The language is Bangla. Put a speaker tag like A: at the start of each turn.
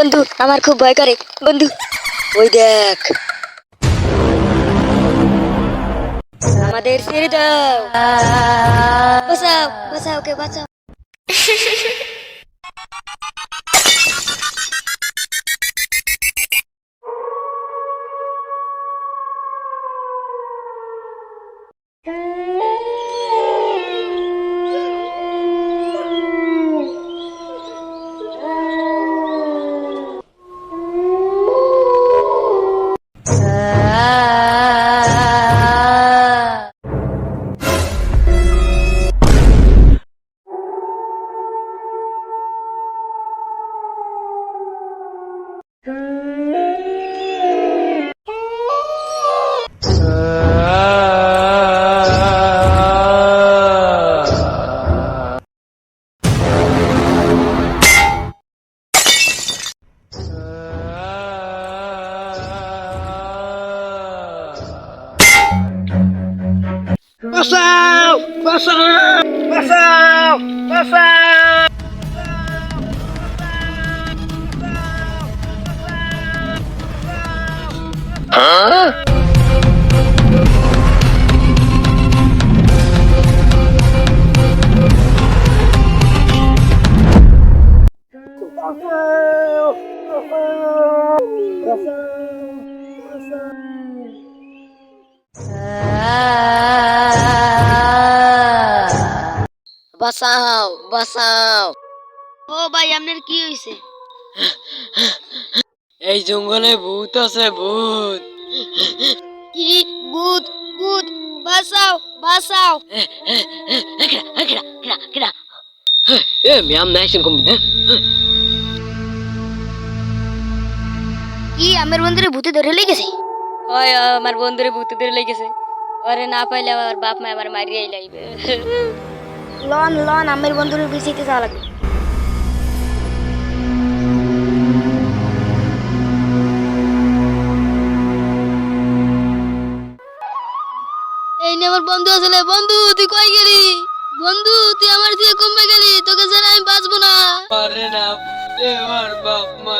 A: বন্ধু আমার খুব ভয় করে বন্ধু। ওই দেখ, আমাদের ছেড়ে দাও, বাঁচাও বাঁচাও, ওকে বাঁচাও।
B: বাঁচাও বাঁচাও বাঁচাও বাঁচাও।
A: বাঁচাও বাঁচাও। ও ভাই, আপনার কি হয়েছে?
C: এই জঙ্গলে ভূত আছে, ভূত।
A: কি? ভূত? ভূত? বাঁচাও বাঁচাও।
C: ম্যাম নাইছেন কম
A: কি আমার বন্ধুরে ভূতে ধরে লেগেছে? হয়, আমার বন্ধুরে ভূতে ধরে লেগেছে। ওরে না পাইলে আমার বাপ মা আমার মারিয়াই লাগবে। লন লন, আমার বন্ধুরে বিচিতে যাওয়া লাগবে। এই নে আমার বন্ধু আসলে। বন্ধু তুই কই গেলি? বন্ধু তুই আমার দিয়ে কমবে গেলি, তোকে ছাড়া আমি বাঁচবো না।
C: পারে না, আমার বাপ মা